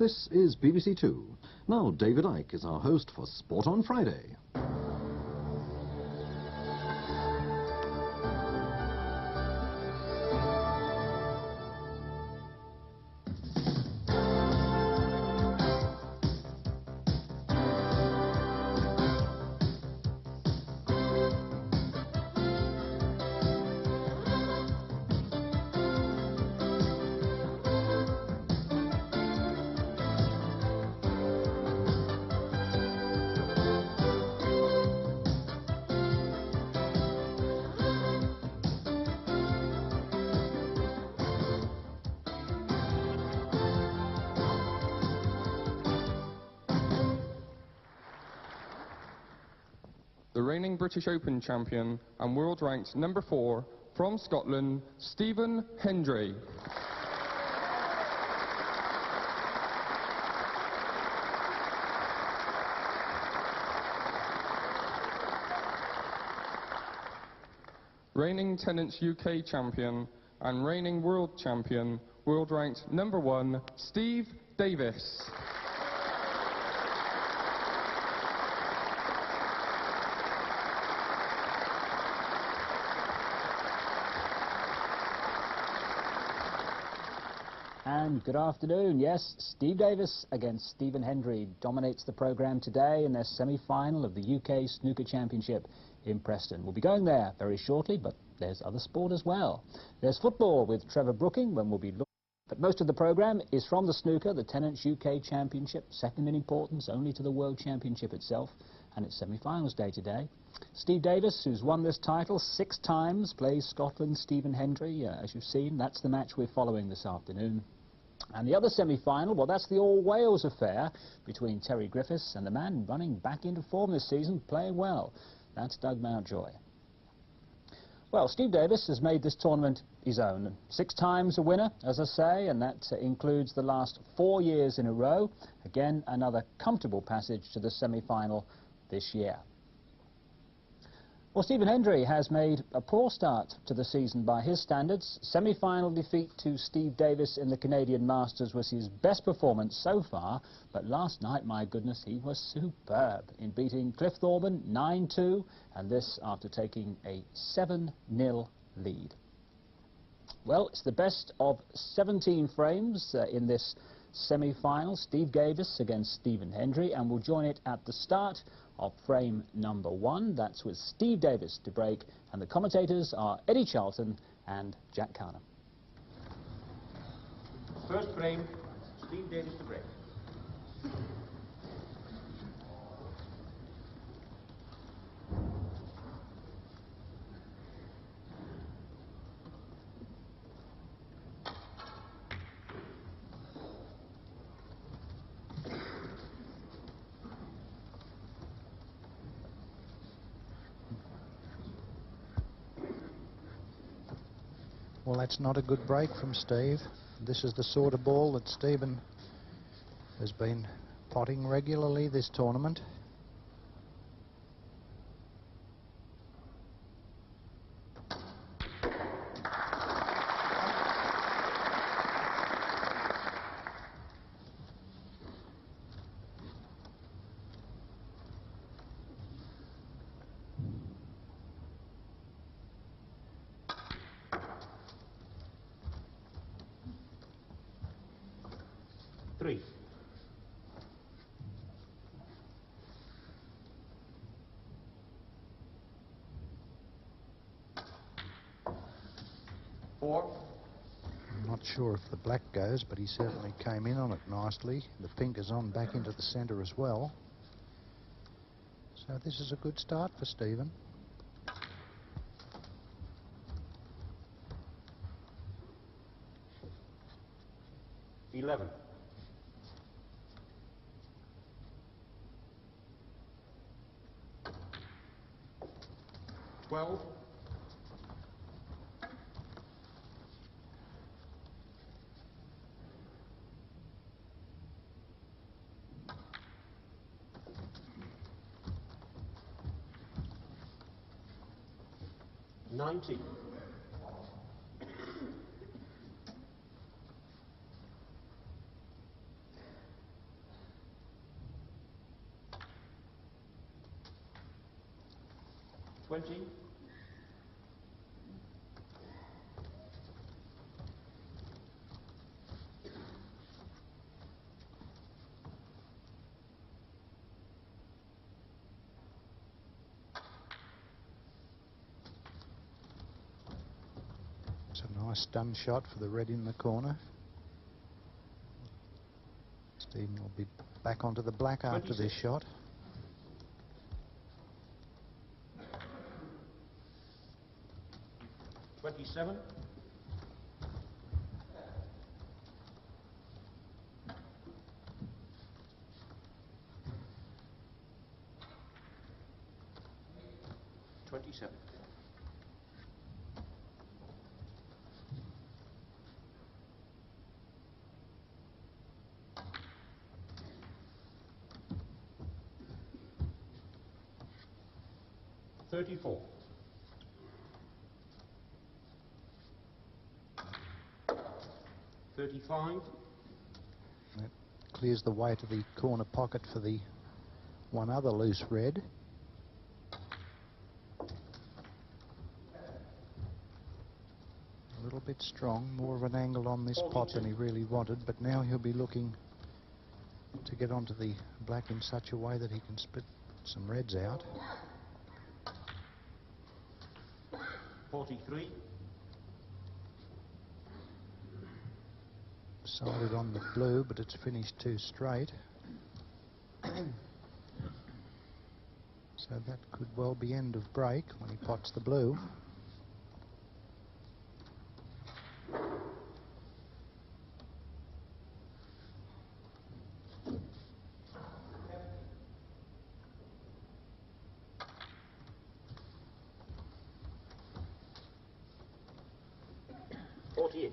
This is BBC Two. Now David Icke is our host for Sport on Friday. The reigning British Open champion and world ranked number 4 from Scotland, Stephen Hendry. Reigning Tenants UK champion and reigning world champion, world ranked number 1, Steve Davis. And good afternoon. Yes, Steve Davis against Stephen Hendry dominates the programme today in their semi-final of the UK Snooker Championship in Preston. We'll be going there very shortly, but there's other sport as well. There's football with Trevor Brooking, when we'll be looking. But most of the programme is from the snooker, the Tenants UK Championship, second in importance only to the World Championship itself, and it's semi-finals day today. Steve Davis, who's won this title 6 times, plays Scotland's Stephen Hendry. As you've seen, that's the match we're following this afternoon. And the other semi-final, well, that's the all-Wales affair between Terry Griffiths and the man running back into form this season, playing well. That's Doug Mountjoy. Well, Steve Davis has made this tournament his own. 6 times a winner, as I say, and that includes the last 4 years in a row. Again, another comfortable passage to the semi-final this year. Well, Stephen Hendry has made a poor start to the season by his standards. Semi-final defeat to Steve Davis in the Canadian Masters was his best performance so far, but last night, my goodness, he was superb in beating Cliff Thorburn 9-2, and this after taking a 7-0 lead. Well, it's the best of 17 frames in this semi-final. Steve Davis against Stephen Hendry, and we'll join it at the start of frame number 1. That's with Steve Davis to break, and the commentators are Eddie Charlton and Jack Carnham. First frame, Steve Davis to break. Well, that's not a good break from Steve. This is the sort of ball that Stephen has been potting regularly this tournament. Three. Four. I'm not sure if the black goes, but he certainly came in on it nicely. The pink is on back into the centre as well. So this is a good start for Stephen. $11. 12. 19. 20. It's a nice stun shot for the red in the corner. Stephen will be back onto the black after this 26. shot. $27. $27. $34. $35. That clears the way to the corner pocket for the one other loose red. A little bit strong, more of an angle on this pot than he really wanted, but now he'll be looking to get onto the black in such a way that he can split some reds out. 43. Solid on the blue, but it's finished too straight. So that could well be end of break when he pots the blue. $48.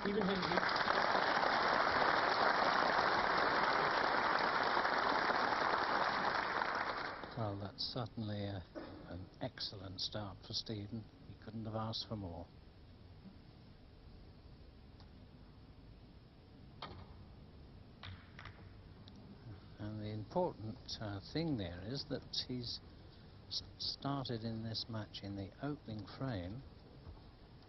Stephen Hendry. Well, that's certainly an excellent start for Stephen. He couldn't have asked for more. And the important thing there is that he's started in this match in the opening frame,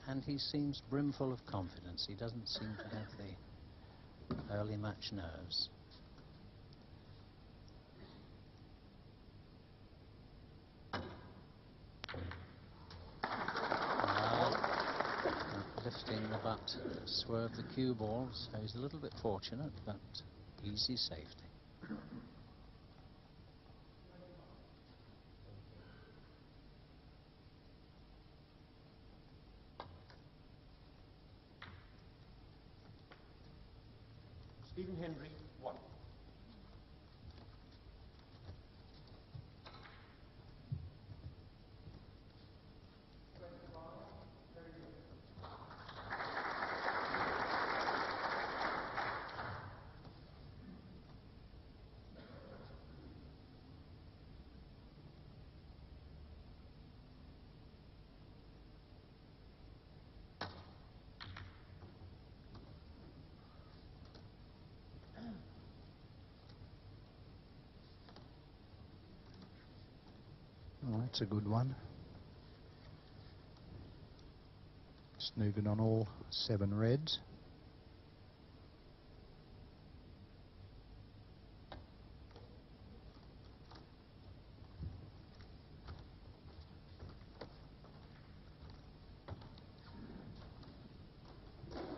and he seems brimful of confidence. He doesn't seem to have the early match nerves. Lifting the butt swerved the cue ball, so he's a little bit fortunate, but easy safety. Stephen Hendry, 1. Oh, that's a good one. Snookered on all 7 reds.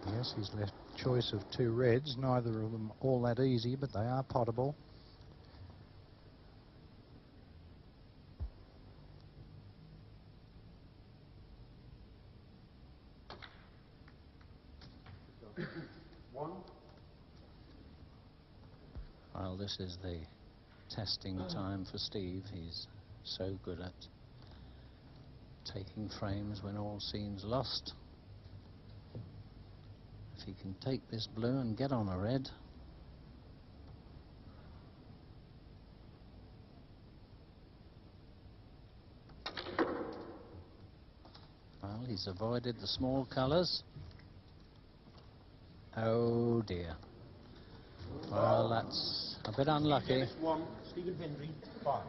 Yes, he's left choice of 2 reds, neither of them all that easy, but they are potable. Well, this is the testing time for Steve. He's so good at taking frames when all seems lost. If he can take this blue and get on a red, well, he's avoided the small colours. Oh dear. Well, that's a bit unlucky. Dennis 1, Stephen Hendry 5.